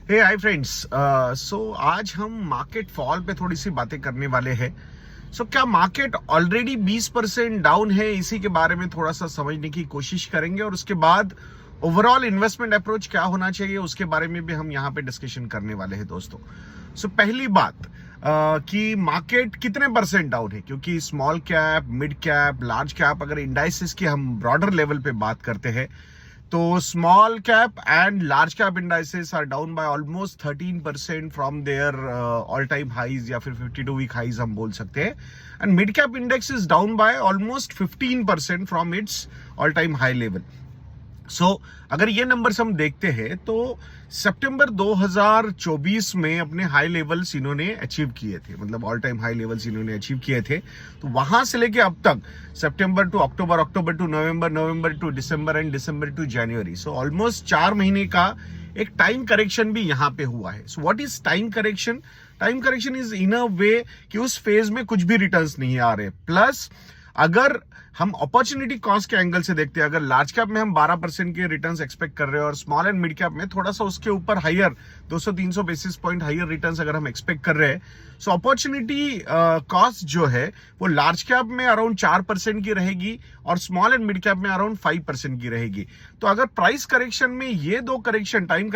हे hi friends. सो आज हम market fall पे थोड़ी सी बातें करने वाले हैं। क्या मार्केट ऑलरेडी 20% डाउन है, इसी के बारे में थोड़ा सा समझने की कोशिश करेंगे और उसके बाद ओवरऑल इन्वेस्टमेंट अप्रोच क्या होना चाहिए उसके बारे में भी हम यहाँ पे डिस्कशन करने वाले हैं दोस्तों। पहली बात कि मार्केट कितने परसेंट डाउन है, क्योंकि small cap, mid cap, large cap, अगर इंडाइसेस की हम ब्रॉडर लेवल पे बात करते हैं तो small cap and large cap indices are down by almost 13% from their all time highs या फिर 52 वीक हाइज हम बोल सकते हैं। And mid cap index is down by almost 15% from its all time high level. अगर ये numbers हम देखते हैं तो सितंबर 2024 में अपने हाई लेवल्स इन्होंने अचीव किए थे, मतलब ऑल टाइम हाई लेवल्स इन्होंने अचीव किए थे। तो वहां से लेके अब तक सितंबर टू अक्टूबर, अक्टूबर टू नवंबर, नवंबर टू दिसंबर एंड दिसंबर टू जनवरी, ऑलमोस्ट 4 महीने का एक टाइम करेक्शन भी यहाँ पे हुआ है। What is time correction? Time correction is in a way कि उस फेज में कुछ भी रिटर्न्स नहीं आ रहे। प्लस अगर हम अपॉर्चुनिटी कॉस्ट के एंगल से देखते हैं, अगर लार्ज कैप में हम 12% के रिटर्न्स एक्सपेक्ट कर रहे हैं और स्मॉल एंड मिड कैप में थोड़ा सा उसके ऊपर higher 200-300 basis point higher returns अगर हम एक्सपेक्ट कर रहे हैं, अपॉर्चुनिटी कॉस्ट जो है वो लार्ज कैप में अराउंड 4% की रहेगी और स्मॉल एंड मिड कैप में अराउंड 5% की रहेगी। तो अगर प्राइस करेक्शन में ये दो करेक्शन टाइम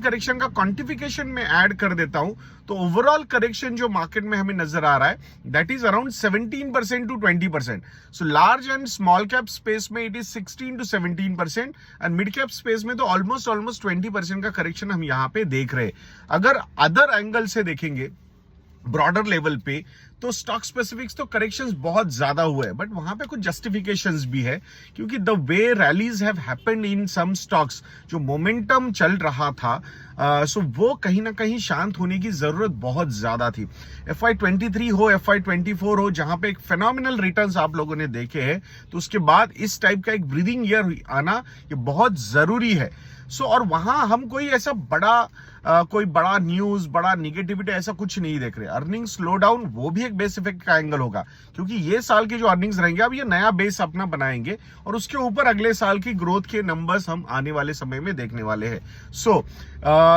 करेक्शन का क्वांटिफिकेशन में ऐड कर देता हूं तो ओवरऑल करेक्शन जो मार्केट में हमें नजर आ रहा है that is around 17% to 20%। Large and small cap space में it is 16 to 17% and mid cap space में तो ऑलमोस्ट 20% का करेक्शन हम यहाँ पे देख रहे हैं। अगर अदर एंगल से देखेंगे ब्रॉडर लेवल पे तो स्टॉक स्पेसिफिक्स तो करेक्शंस बहुत ज्यादा हुए हैं, बट वहां पे कुछ जस्टिफिकेशंस भी है, क्योंकि the way rallies have happened in some stocks, जो मोमेंटम चल रहा था वो कहीं ना कहीं शांत होने की जरूरत बहुत ज्यादा थी। FY23 हो, FY24 हो, जहां पे एक फेनोमिनल रिटर्न्स आप लोगों ने देखे हैं, तो उसके बाद इस टाइप का एक ब्रीदिंग ईयर आना ये बहुत जरूरी है। और वहां हम कोई ऐसा बड़ा न्यूज, बड़ा निगेटिविटी ऐसा कुछ नहीं देख रहे। अर्निंग स्लो डाउन वो भी एक बेस इफेक्ट का एंगल होगा, क्योंकि ये साल के जो अर्निंग्स रहेंगे अब ये नया बेस अपना बनाएंगे और उसके ऊपर अगले साल की ग्रोथ के नंबर्स हम आने वाले समय में देखने वाले हैं।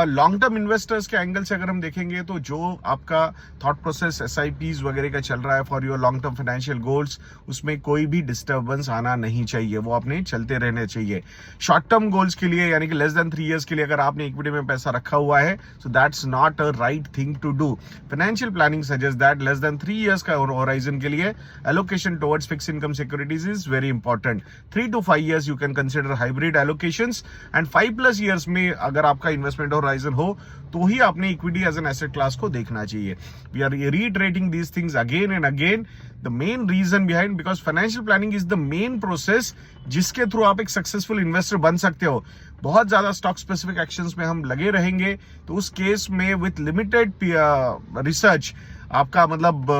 लॉन्ग टर्म इन्वेस्टर्स के एंगल से अगर हम देखेंगे तो जो आपका थॉट प्रोसेस SIPs वगैरह का चल रहा है for your long term financial goals, उसमें कोई भी डिस्टर्बेंस आना नहीं चाहिए, वो अपने चलते रहने चाहिए। शॉर्ट टर्म गोल्स के लिए यानी कि लेस देन 3 years के लिए अगर आपने इक्विटी में पैसा रखा हुआ है so that's not a right thing to do. Financial planning suggests that less than 3 years का horizon के लिए allocation towards fixed income securities is very important. 3 to 5 years you can consider hybrid allocations and 5+ years में अगर आपका investment horizon हो तो ही आपने equity as an asset class को देखना चाहिए। We are reiterating these things again and again. The main reason behind, because financial planning is the main process जिसके थ्रू आप एक सक्सेसफुल इन्वेस्टर बन सकते हो। बहुत ज्यादा स्टॉक स्पेसिफिक एक्शंस में हम लगे रहेंगे तो उस केस में विथ लिमिटेड रिसर्च आपका मतलब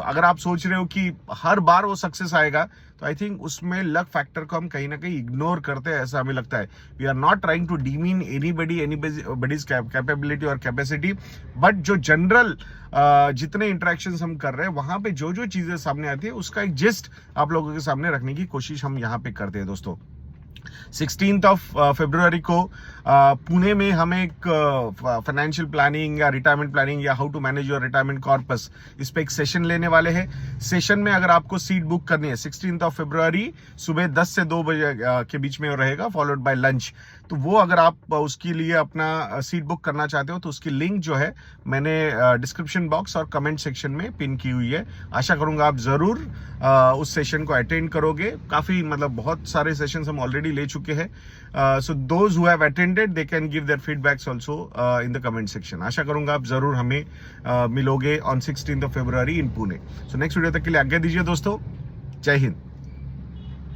अगर आप सोच रहे हो कि हर बार वो सक्सेस आएगा तो आई थिंक उसमें लक फैक्टर को हम कहीं ना कहीं इग्नोर करते हैं, ऐसा हमें लगता है। We are not trying to demean anybody's capability और कैपेसिटी, बट जो जनरल जितने इंटरेक्शंस हम कर रहे हैं वहां पे जो जो चीजें सामने आती है उसका एक जिस्ट आप लोगों के सामने रखने की कोशिश हम यहाँ पे करते हैं दोस्तों। 16 फरवरी को पुणे में हम एक फाइनेंशियल प्लानिंग या रिटायरमेंट प्लानिंग या how to manage your retirement corpus, इस पे एक सेशन लेने वाले हैं। सेशन में अगर आपको सीट बुक करनी है 16 फरवरी सुबह 10 से 2 बजे के बीच में रहेगा, फॉलोड बाय लंच। तो वो अगर आप उसके लिए अपना सीट बुक करना चाहते हो तो उसकी लिंक जो है मैंने डिस्क्रिप्शन बॉक्स और कमेंट सेक्शन में पिन की हुई है। आशा करूंगा आप जरूर उस सेशन को अटेंड करोगे। काफी मतलब बहुत सारे सेशंस हम ऑलरेडी ले चुके हैं। So those who have attended they can give their feedbacks also in the comment section. आशा करूंगा आप जरूर हमें मिलोगे on 16 February in Pune. Next video तक के लिए आज्ञा दीजिए दोस्तों। जय हिंद।